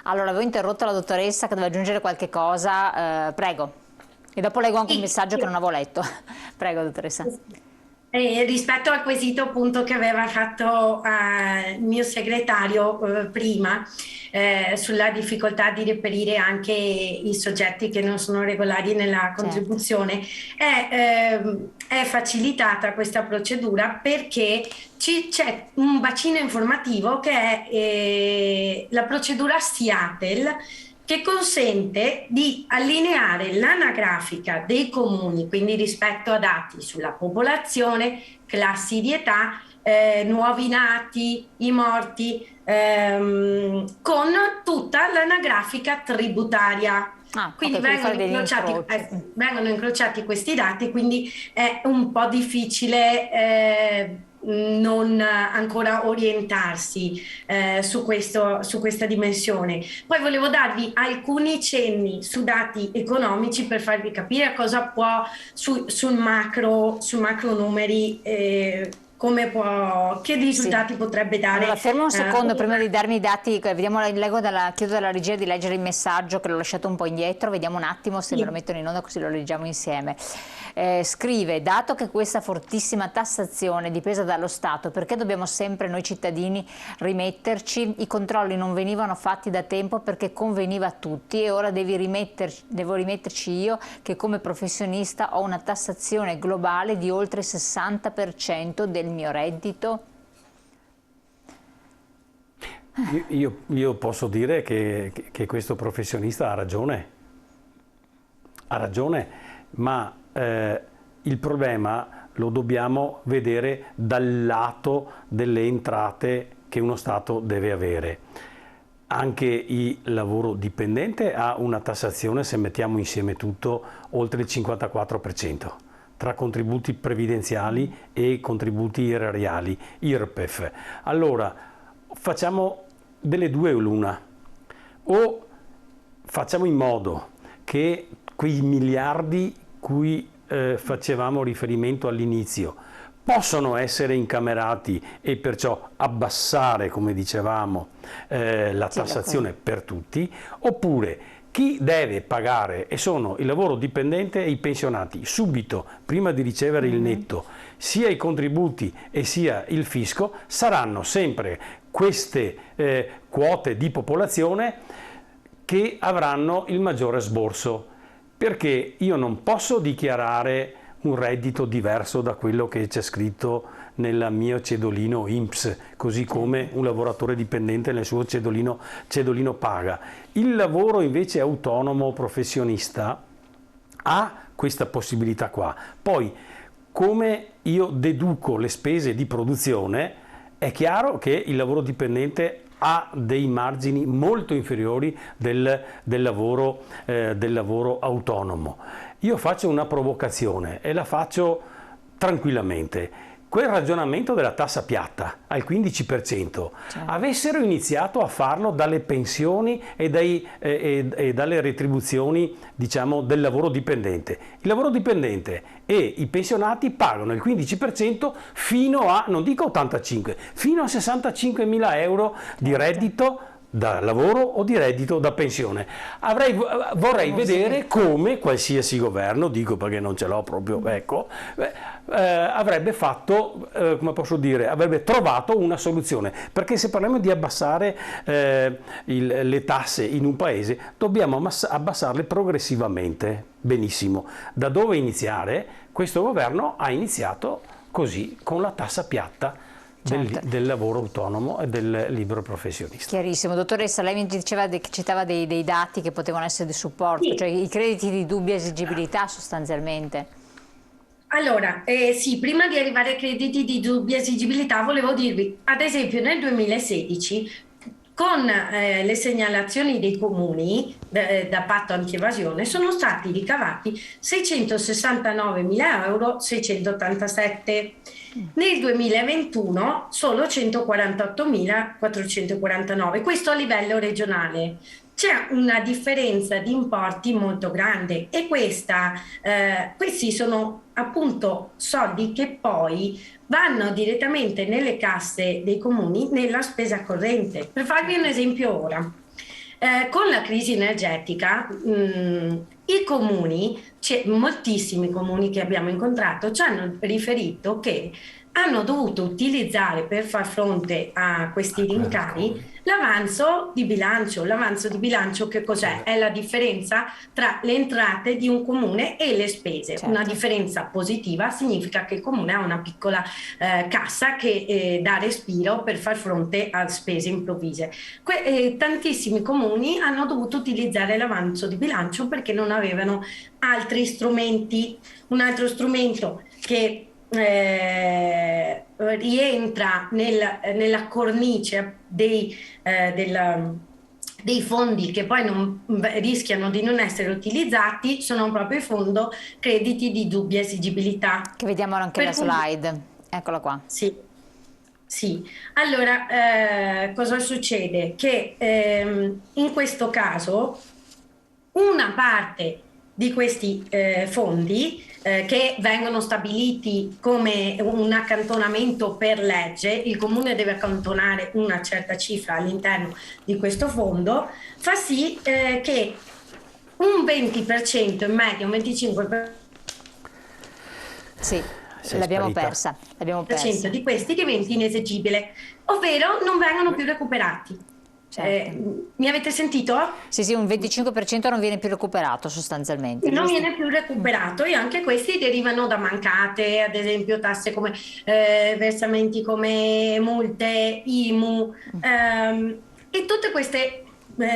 Allora, avevo interrotto la dottoressa che doveva aggiungere qualche cosa, prego. E dopo leggo anche un Sì, messaggio che non sì. avevo letto. Prego, dottoressa. Rispetto al quesito appunto che aveva fatto il mio segretario prima sulla difficoltà di reperire anche i soggetti che non sono regolari nella Certo. contribuzione, è facilitata questa procedura perché c'è un bacino informativo che è la procedura Seattle, che consente di allineare l'anagrafica dei comuni, quindi rispetto a dati sulla popolazione, classi di età, nuovi nati, i morti, con tutta l'anagrafica tributaria. Ah, ok, Quindi quindi fare degli incroci. Mm. vengono incrociati questi dati, quindi è un po' difficile non ancora orientarsi su questa dimensione. Poi volevo darvi alcuni cenni su dati economici per farvi capire cosa può sul macro numeri, che Sì. risultati potrebbe dare Allora, fermo un secondo una. prima di darmi i dati, vediamo, chiedo alla regia di leggere il messaggio che l'ho lasciato un po' indietro, vediamo un attimo se me lo Sì. mettono in onda così lo leggiamo insieme. Scrive, dato che questa fortissima tassazione è dipesa dallo Stato, perché dobbiamo sempre noi cittadini rimetterci? I controlli non venivano fatti da tempo perché conveniva a tutti e ora devo rimetterci io che come professionista ho una tassazione globale di oltre il 60% del mio reddito? Io posso dire che questo professionista ha ragione, ma il problema lo dobbiamo vedere dal lato delle entrate che uno Stato deve avere. Anche il lavoro dipendente ha una tassazione, se mettiamo insieme tutto, oltre il 54%, tra contributi previdenziali e contributi erariali, IRPEF. Allora, facciamo delle due l'una: o facciamo in modo che quei miliardi cui facevamo riferimento all'inizio possono essere incamerati e perciò abbassare, come dicevamo, la Sì, tassazione per tutti, oppure chi deve pagare, e sono il lavoro dipendente e i pensionati, subito, prima di ricevere il netto, sia i contributi e sia il fisco, saranno sempre queste quote di popolazione che avranno il maggiore sborso, perché io non posso dichiarare un reddito diverso da quello che c'è scritto nel mio cedolino INPS, così come un lavoratore dipendente nel suo cedolino paga. Il lavoro invece autonomo professionista ha questa possibilità qua. Poi, come io deduco le spese di produzione, è chiaro che il lavoro dipendente ha dei margini molto inferiori del lavoro autonomo. Io faccio una provocazione e la faccio tranquillamente. Quel ragionamento della tassa piatta al 15%, avessero iniziato a farlo dalle pensioni e dalle retribuzioni, diciamo, del lavoro dipendente. Il lavoro dipendente e i pensionati pagano il 15% fino a, non dico 85, fino a 65.000 euro di reddito da lavoro o di reddito da pensione. Vorrei vedere come qualsiasi governo, dico perché non ce l'ho proprio, ecco, avrebbe fatto, come posso dire, avrebbe trovato una soluzione, perché se parliamo di abbassare le tasse in un paese, dobbiamo abbassarle progressivamente. Benissimo. Da dove iniziare? Questo governo ha iniziato così, con la tassa piatta del lavoro autonomo e del libero professionista. Chiarissimo. Dottoressa, lei mi diceva che citava dei dati che potevano essere di supporto, Sì. cioè i crediti di dubbia esigibilità sostanzialmente. Allora, sì, prima di arrivare ai crediti di dubbia esigibilità, volevo dirvi, ad esempio, nel 2016, con le segnalazioni dei comuni da patto antievasione, sono stati ricavati 669.000 euro, 687. Nel 2021 solo 148.449, questo a livello regionale. C'è una differenza di importi molto grande e questi sono appunto soldi che poi vanno direttamente nelle casse dei comuni nella spesa corrente. Per farvi un esempio ora, Con la crisi energetica, i comuni, moltissimi comuni che abbiamo incontrato, ci hanno riferito che hanno dovuto utilizzare per far fronte a questi rincari l'avanzo di bilancio. L'avanzo di bilancio che cos'è? È la differenza tra le entrate di un comune e le spese. Una differenza positiva significa che il comune ha una piccola cassa che dà respiro per far fronte a spese improvvise. Tantissimi comuni hanno dovuto utilizzare l'avanzo di bilancio perché non avevano altri strumenti. Un altro strumento che rientra nella cornice dei fondi che poi rischiano di non essere utilizzati sono proprio i fondo crediti di dubbia esigibilità. Che vediamo anche nella slide, eccola qua. Sì, sì. Allora, cosa succede? Che in questo caso una parte di questi fondi che vengono stabiliti come un accantonamento per legge, il comune deve accantonare una certa cifra all'interno di questo fondo, fa sì che un 20% in media, un 25%. Sì, l'abbiamo persa. Di questi diventi inesigibile, ovvero non vengono più recuperati. Certo. Mi avete sentito? Sì, un 25% non viene più recuperato sostanzialmente. Non viene più recuperato e anche questi derivano da mancate, ad esempio tasse come versamenti come multe, IMU e tutte queste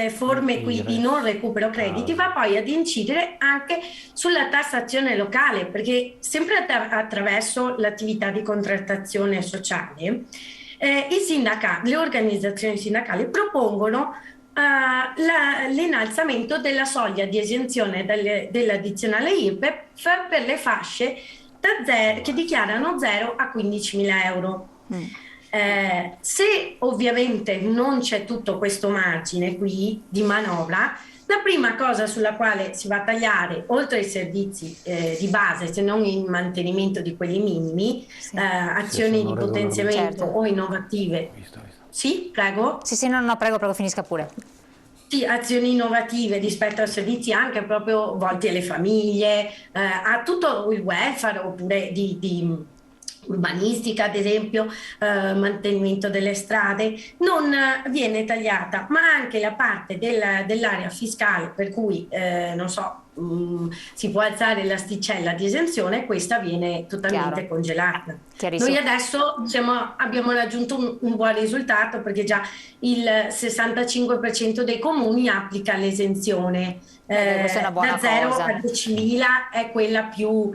forme qui di non recupero crediti va poi ad incidere anche sulla tassazione locale, perché sempre attraverso l'attività di contrattazione sociale le organizzazioni sindacali propongono l'innalzamento della soglia di esenzione dell'addizionale IRPEF per le fasce che dichiarano 0 a 15.000 euro. Se ovviamente non c'è tutto questo margine qui di manovra, la prima cosa sulla quale si va a tagliare, oltre ai servizi di base, se non il mantenimento di quelli minimi, azioni di potenziamento o innovative. Sì, prego? Sì, no, prego, finisca pure. Sì, azioni innovative rispetto a servizi anche proprio volti alle famiglie, a tutto il welfare oppure di urbanistica, ad esempio, mantenimento delle strade, non viene tagliata, ma anche la parte dell'area fiscale, per cui, non so, si può alzare l'asticella di esenzione, questa viene totalmente congelata. Noi adesso abbiamo raggiunto un buon risultato perché già il 65% dei comuni applica l'esenzione. Questa è una buona da 0 cosa. a 10.000 è quella più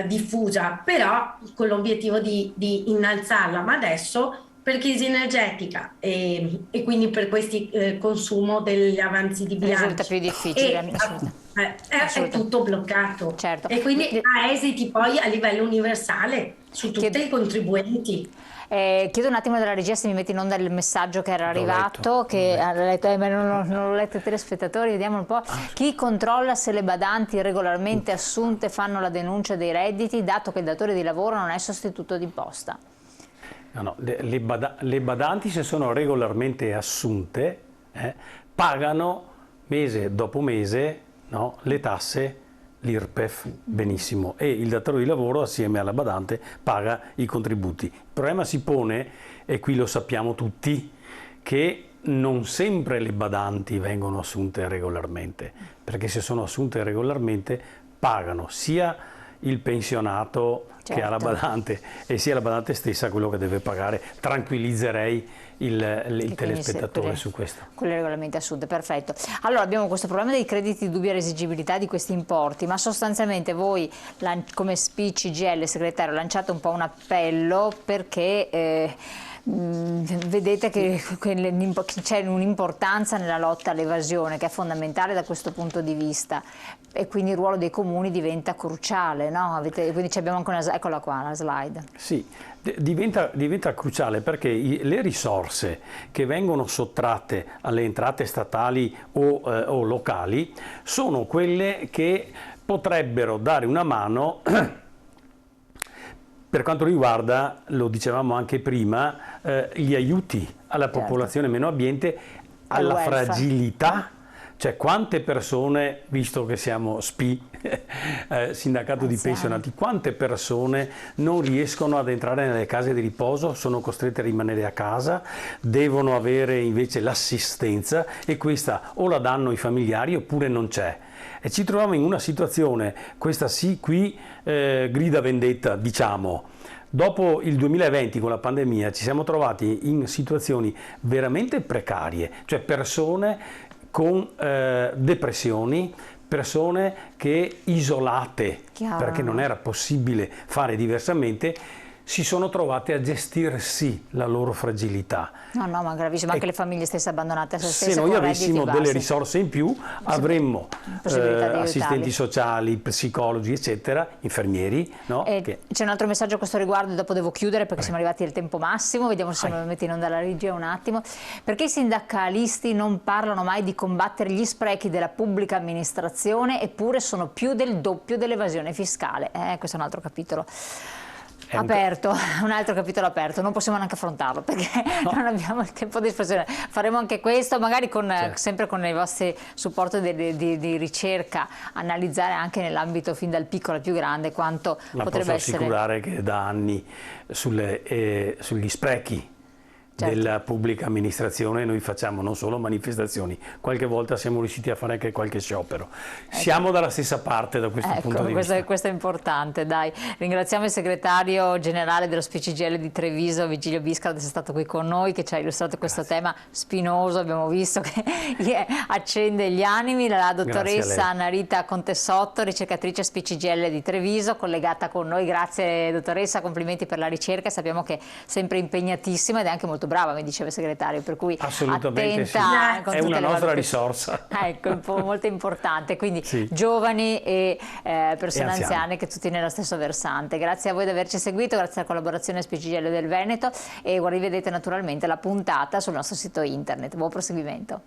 diffusa, però con l'obiettivo di innalzarla, ma adesso per crisi energetica e quindi per questi consumo degli avanzi di bilancio risulta più difficile. È tutto bloccato, certo. E quindi ha esiti poi a livello universale su tutti i contribuenti. Chiedo un attimo della regia se mi metti in onda il messaggio che era arrivato, che ha letto, ma non l'ho letto ai telespettatori, vediamo un po'. Chi controlla se le badanti regolarmente assunte fanno la denuncia dei redditi, dato che il datore di lavoro non è sostituto d'imposta? No, le badanti, se sono regolarmente assunte, pagano mese dopo mese, no, le tasse, l'IRPEF, benissimo, e il datore di lavoro assieme alla badante paga i contributi. Il problema si pone, e qui lo sappiamo tutti, che non sempre le badanti vengono assunte regolarmente, perché se sono assunte regolarmente pagano sia il pensionato che ha la badante e sia la badante stessa quello che deve pagare. Tranquillizzerei il telespettatore su questo. Con le regolarmente assunte, perfetto. Allora abbiamo questo problema dei crediti di dubbia esigibilità di questi importi, ma sostanzialmente voi come CGIL segretario lanciate un po' un appello perché vedete che c'è un'importanza nella lotta all'evasione che è fondamentale da questo punto di vista e quindi il ruolo dei comuni diventa cruciale, no? Quindi abbiamo anche eccola qua la slide. Sì, diventa cruciale perché le risorse che vengono sottratte alle entrate statali o locali sono quelle che potrebbero dare una mano per quanto riguarda, lo dicevamo anche prima, gli aiuti alla popolazione meno abbiente alla welfare. fragilità. Cioè quante persone, visto che siamo SPI, sindacato di pensionati, quante persone non riescono ad entrare nelle case di riposo, sono costrette a rimanere a casa, devono avere invece l'assistenza e questa o la danno i familiari oppure non c'è. E ci troviamo in una situazione, questa sì, qui grida vendetta, diciamo. Dopo il 2020 con la pandemia ci siamo trovati in situazioni veramente precarie, cioè persone con depressioni, persone che isolate, perché non era possibile fare diversamente, si sono trovate a gestirsi la loro fragilità. No, ma gravissimo, anche le famiglie stesse abbandonate a se stesse. Se noi avessimo delle risorse in più, avremmo assistenti sociali, psicologi, eccetera, infermieri. No? C'è un altro messaggio a questo riguardo, e dopo devo chiudere perché siamo arrivati al tempo massimo, vediamo se siamo venuti in onda alla regia un attimo. Perché i sindacalisti non parlano mai di combattere gli sprechi della pubblica amministrazione, eppure sono più del doppio dell'evasione fiscale? Questo è un altro capitolo. Aperto, un altro capitolo aperto, non possiamo neanche affrontarlo perché non abbiamo il tempo a disposizione. Faremo anche questo, magari sempre con i vostri supporti di ricerca, analizzare anche nell'ambito fin dal piccolo al più grande quanto potrebbe essere. Posso assicurare che da anni sugli sprechi della pubblica amministrazione noi facciamo non solo manifestazioni, qualche volta siamo riusciti a fare anche qualche sciopero. Siamo dalla stessa parte da questo punto di vista. Questo è importante, dai. Ringraziamo il segretario generale dello SPI-CGIL di Treviso, Vigilio Biscaro, di essere stato qui con noi, che ci ha illustrato questo tema spinoso, abbiamo visto che accende gli animi. La dottoressa Anna Rita Contessotto, ricercatrice SPI-CGIL di Treviso, collegata con noi. Grazie dottoressa, complimenti per la ricerca, sappiamo che è sempre impegnatissima ed è anche molto brava, mi diceva il segretario, per cui assolutamente attenta, sì. È una nostra risorsa. Ecco, molto importante, quindi giovani e persone anziane, che tutti nello stesso versante. Grazie a voi di averci seguito, grazie alla collaborazione SPI-CGIL del Veneto, e rivedete naturalmente la puntata sul nostro sito internet. Buon proseguimento.